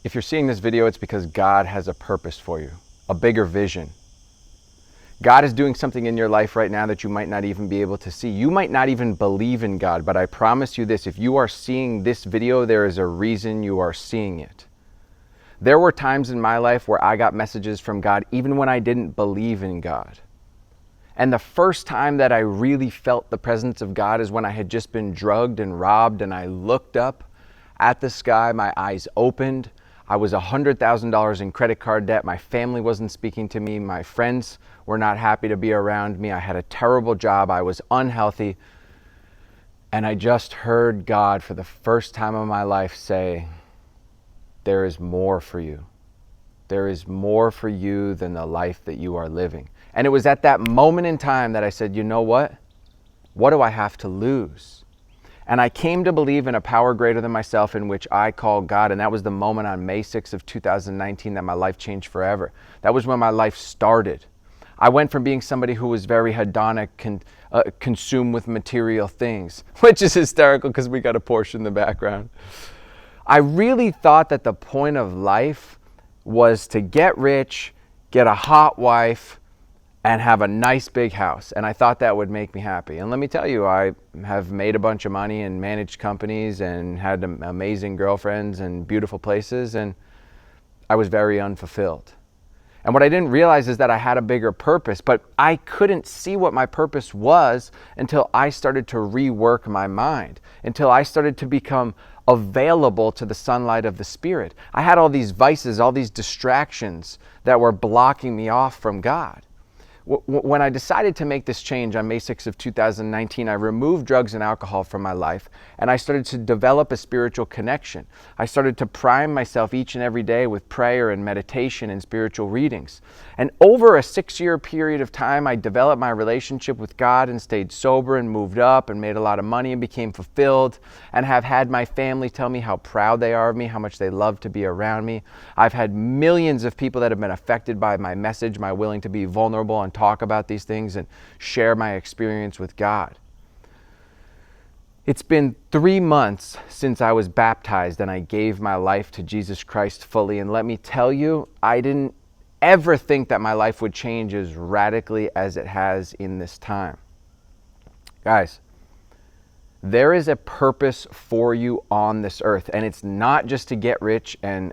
If you're seeing this video, it's because God has a purpose for you, a bigger vision. God is doing something in your life right now that you might not even be able to see. You might not even believe in God, but I promise you this, if you are seeing this video, there is a reason you are seeing it. There were times in my life where I got messages from God even when I didn't believe in God. And the first time that I really felt the presence of God is when I had just been drugged and robbed, and I looked up at the sky, my eyes opened. I was $100,000 in credit card debt. My family wasn't speaking to me. My friends were not happy to be around me. I had a terrible job. I was unhealthy. And I just heard God for the first time in my life say, there is more for you. There is more for you than the life that you are living. And it was at that moment in time that I said, you know what? What do I have to lose? And I came to believe in a power greater than myself, in which I call God. And that was the moment on May 6th of 2019 that my life changed forever. That was when my life started. I went from being somebody who was very hedonic, consumed with material things, which is hysterical because we got a Porsche in the background. I really thought that the point of life was to get rich, get a hot wife, and have a nice big house. And I thought that would make me happy. And let me tell you, I have made a bunch of money and managed companies and had amazing girlfriends and beautiful places, and I was very unfulfilled. And what I didn't realize is that I had a bigger purpose, but I couldn't see what my purpose was until I started to rework my mind, until I started to become available to the sunlight of the Spirit. I had all these vices, all these distractions that were blocking me off from God. When I decided to make this change on May 6th of 2019, I removed drugs and alcohol from my life, and I started to develop a spiritual connection. I started to prime myself each and every day with prayer and meditation and spiritual readings. And over a 6-year period of time, I developed my relationship with God and stayed sober and moved up and made a lot of money and became fulfilled, and have had my family tell me how proud they are of me, how much they love to be around me. I've had millions of people that have been affected by my message, my willing to be vulnerable and talk about these things and share my experience with God. It's been 3 months since I was baptized and I gave my life to Jesus Christ fully. And let me tell you, I didn't ever think that my life would change as radically as it has in this time. Guys, there is a purpose for you on this earth, and it's not just to get rich and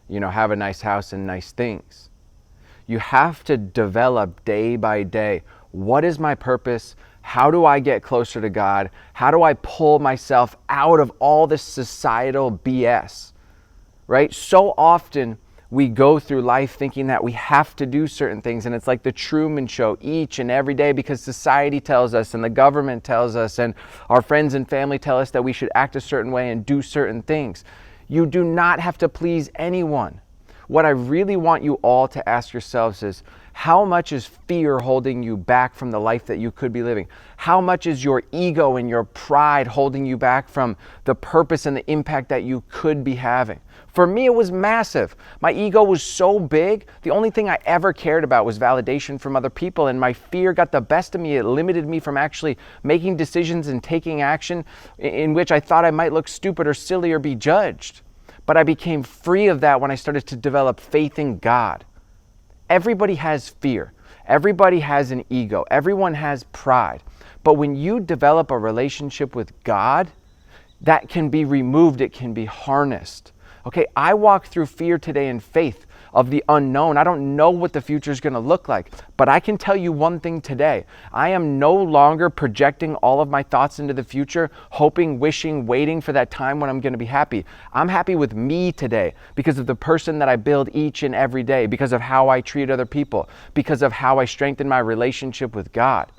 have a nice house and nice things. You have to develop day by day. What is my purpose? How do I get closer to God? How do I pull myself out of all this societal BS? Right? So often we go through life thinking that we have to do certain things, and it's like the Truman Show each and every day because society tells us and the government tells us and our friends and family tell us that we should act a certain way and do certain things. You do not have to please anyone. What I really want you all to ask yourselves is, how much is fear holding you back from the life that you could be living? How much is your ego and your pride holding you back from the purpose and the impact that you could be having? For me, it was massive. My ego was so big. The only thing I ever cared about was validation from other people, and my fear got the best of me. It limited me from actually making decisions and taking action in which I thought I might look stupid or silly or be judged. But I became free of that when I started to develop faith in God. Everybody has fear. Everybody has an ego. Everyone has pride. But when you develop a relationship with God, that can be removed. It can be harnessed. Okay, I walk through fear today in faith of the unknown. I don't know what the future is going to look like, but I can tell you one thing today. I am no longer projecting all of my thoughts into the future, hoping, wishing, waiting for that time when I'm going to be happy. I'm happy with me today because of the person that I build each and every day, because of how I treat other people, because of how I strengthen my relationship with God.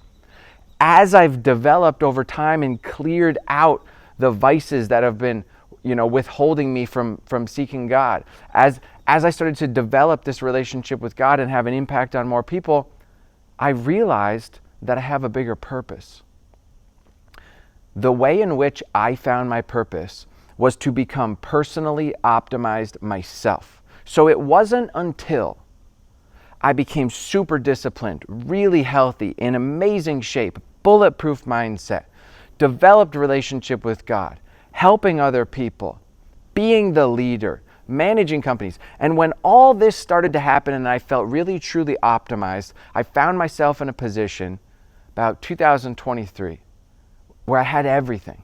As I've developed over time and cleared out the vices that have been withholding me from seeking God, as I started to develop this relationship with God and have an impact on more people, I realized that I have a bigger purpose. The way in which I found my purpose was to become personally optimized myself. So it wasn't until I became super disciplined, really healthy, in amazing shape, bulletproof mindset, developed relationship with God, helping other people, being the leader, managing companies. And when all this started to happen and I felt really, truly optimized, I found myself in a position about 2023 where I had everything.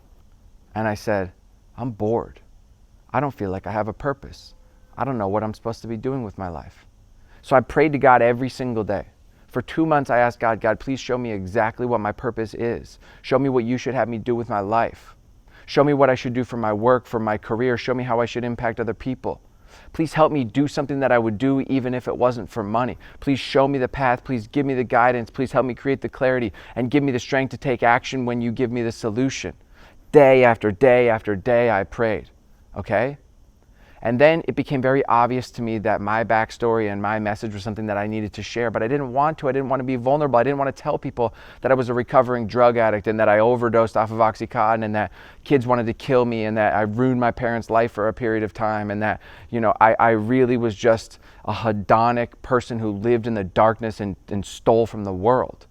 And I said, I'm bored. I don't feel like I have a purpose. I don't know what I'm supposed to be doing with my life. So I prayed to God every single day. For 2 months, I asked God, God, please show me exactly what my purpose is. Show me what you should have me do with my life. Show me what I should do for my work, for my career. Show me how I should impact other people. Please help me do something that I would do even if it wasn't for money. Please show me the path. Please give me the guidance. Please help me create the clarity and give me the strength to take action when you give me the solution. Day after day after day, I prayed. Okay? And then it became very obvious to me that my backstory and my message was something that I needed to share, but I didn't want to. I didn't want to be vulnerable. I didn't want to tell people that I was a recovering drug addict and that I overdosed off of Oxycontin and that kids wanted to kill me and that I ruined my parents' life for a period of time and that, I really was just a hedonic person who lived in the darkness and stole from the world.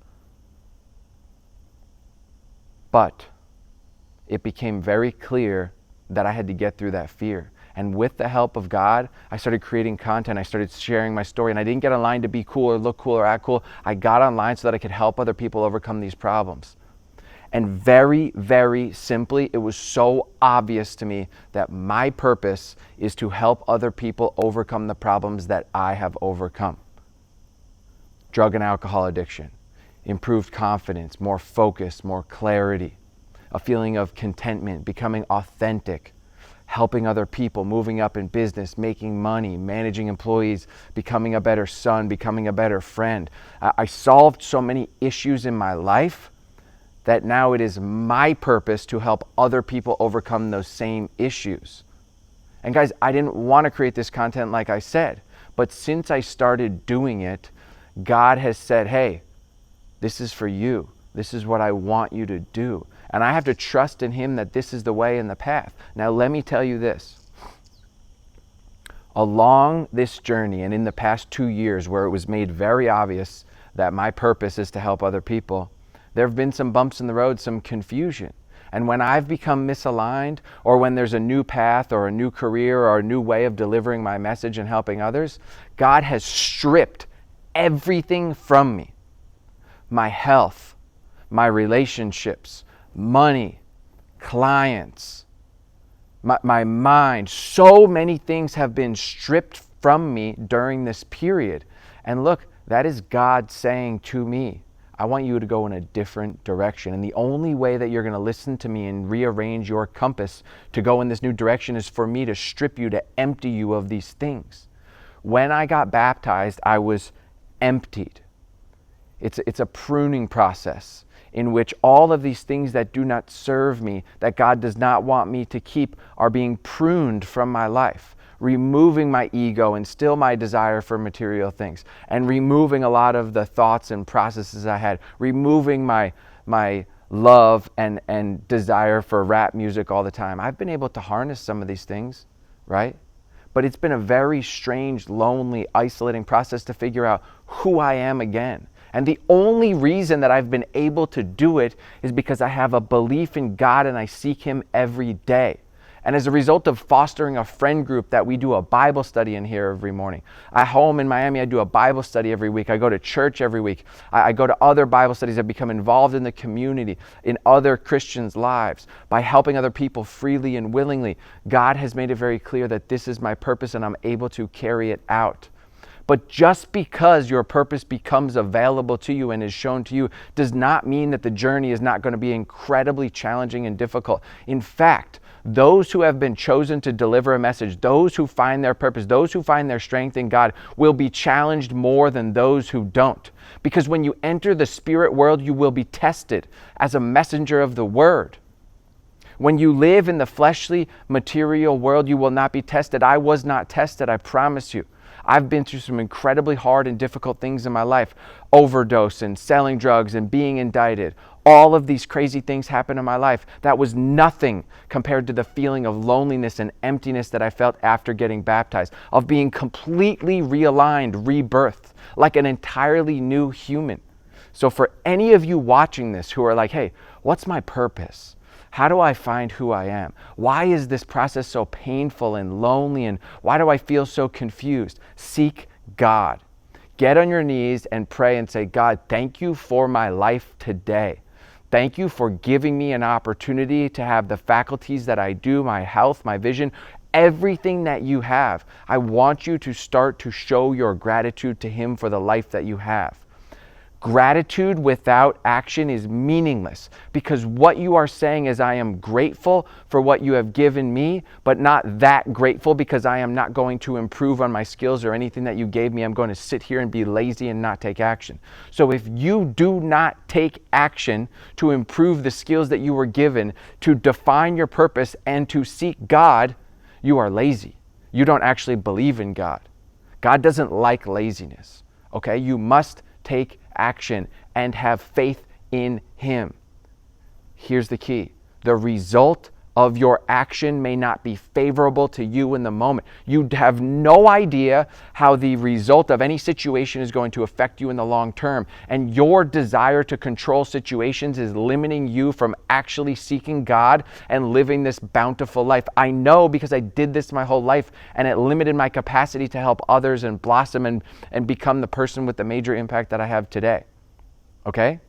But it became very clear that I had to get through that fear. And with the help of God, I started creating content. I started sharing my story. And I didn't get online to be cool or look cool or act cool. I got online so that I could help other people overcome these problems. And very, very simply, it was so obvious to me that my purpose is to help other people overcome the problems that I have overcome. Drug and alcohol addiction, improved confidence, more focus, more clarity, a feeling of contentment, becoming authentic, helping other people, moving up in business, making money, managing employees, becoming a better son, becoming a better friend. I solved so many issues in my life that now it is my purpose to help other people overcome those same issues. And guys, I didn't want to create this content like I said, but since I started doing it, God has said, hey, this is for you. This is what I want you to do. And I have to trust in Him that this is the way and the path. Now, let me tell you this. Along this journey and in the past 2 years where it was made very obvious that my purpose is to help other people, there have been some bumps in the road, some confusion. And when I've become misaligned, or when there's a new path or a new career or a new way of delivering my message and helping others, God has stripped everything from me. My health, my relationships, money, clients, my mind. So many things have been stripped from me during this period. And look, that is God saying to me, I want you to go in a different direction. And the only way that you're going to listen to me and rearrange your compass to go in this new direction is for me to strip you, to empty you of these things. When I got baptized, I was emptied. It's a pruning process in which all of these things that do not serve me, that God does not want me to keep, are being pruned from my life, removing my ego and still my desire for material things, and removing a lot of the thoughts and processes I had, removing my love and desire for rap music all the time. I've been able to harness some of these things, right? But it's been a very strange, lonely, isolating process to figure out who I am again. And the only reason that I've been able to do it is because I have a belief in God and I seek Him every day. And as a result of fostering a friend group that we do a Bible study in here every morning. At home in Miami, I do a Bible study every week. I go to church every week. I go to other Bible studies. I become involved in the community, in other Christians' lives. By helping other people freely and willingly, God has made it very clear that this is my purpose and I'm able to carry it out. But just because your purpose becomes available to you and is shown to you does not mean that the journey is not going to be incredibly challenging and difficult. In fact, those who have been chosen to deliver a message, those who find their purpose, those who find their strength in God will be challenged more than those who don't. Because when you enter the spirit world, you will be tested as a messenger of the word. When you live in the fleshly, material world, you will not be tested. I was not tested, I promise you. I've been through some incredibly hard and difficult things in my life. Overdose and selling drugs and being indicted. All of these crazy things happened in my life. That was nothing compared to the feeling of loneliness and emptiness that I felt after getting baptized, of being completely realigned, rebirthed, like an entirely new human. So for any of you watching this who are like, hey, what's my purpose? How do I find who I am? Why is this process so painful and lonely, and why do I feel so confused? Seek God. Get on your knees and pray and say, God, thank you for my life today. Thank you for giving me an opportunity to have the faculties that I do, my health, my vision, everything that you have. I want you to start to show your gratitude to Him for the life that you have. Gratitude without action is meaningless, because what you are saying is, I am grateful for what you have given me, but not that grateful because I am not going to improve on my skills or anything that you gave me. I'm going to sit here and be lazy and not take action. So if you do not take action to improve the skills that you were given, to define your purpose and to seek God, you are lazy. You don't actually believe in God. God doesn't like laziness. Okay? You must take action and have faith in Him. Here's the key. The result of your action may not be favorable to you in the moment. You have no idea how the result of any situation is going to affect you in the long term. And your desire to control situations is limiting you from actually seeking God and living this bountiful life. I know, because I did this my whole life, and it limited my capacity to help others and blossom and become the person with the major impact that I have today. Okay?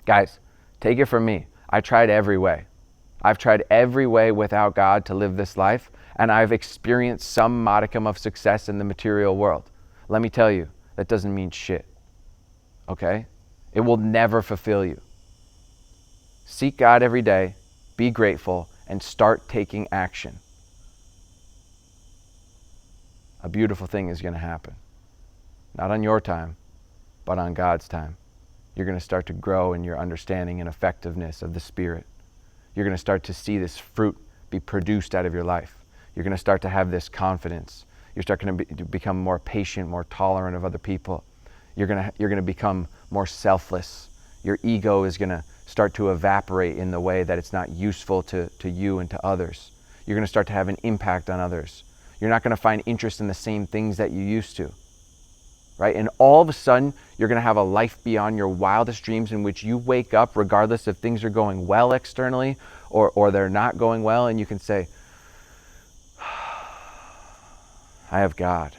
Guys, take it from me. I tried every way. I've tried every way without God to live this life, and I've experienced some modicum of success in the material world. Let me tell you, that doesn't mean shit. Okay? It will never fulfill you. Seek God every day, be grateful, and start taking action. A beautiful thing is going to happen. Not on your time, but on God's time. You're going to start to grow in your understanding and effectiveness of the Spirit. You're going to start to see this fruit be produced out of your life. You're going to start to have this confidence. You're going to become more patient, more tolerant of other people. You're going to become more selfless. Your ego is going to start to evaporate in the way that it's not useful to you and to others. You're going to start to have an impact on others. You're not going to find interest in the same things that you used to. Right? And all of a sudden, you're going to have a life beyond your wildest dreams, in which you wake up regardless if things are going well externally or they're not going well, and you can say, I have God.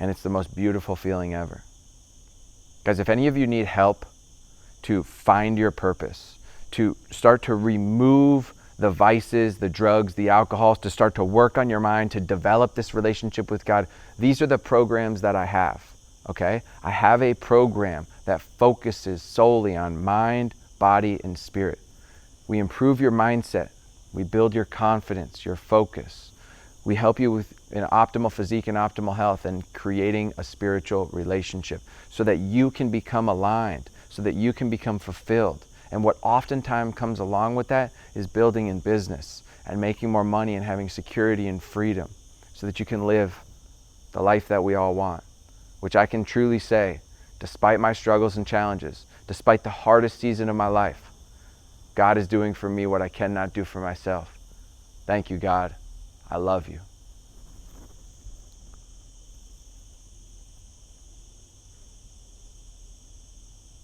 And it's the most beautiful feeling ever. Guys, if any of you need help to find your purpose, to start to remove the vices, the drugs, the alcohols, to start to work on your mind, to develop this relationship with God, these are the programs that I have, okay? I have a program that focuses solely on mind, body, and spirit. We improve your mindset. We build your confidence, your focus. We help you with an optimal physique and optimal health, and creating a spiritual relationship so that you can become aligned, so that you can become fulfilled. And what oftentimes comes along with that is building in business and making more money and having security and freedom, so that you can live the life that we all want, which I can truly say, despite my struggles and challenges, despite the hardest season of my life, God is doing for me what I cannot do for myself. Thank you, God. I love you.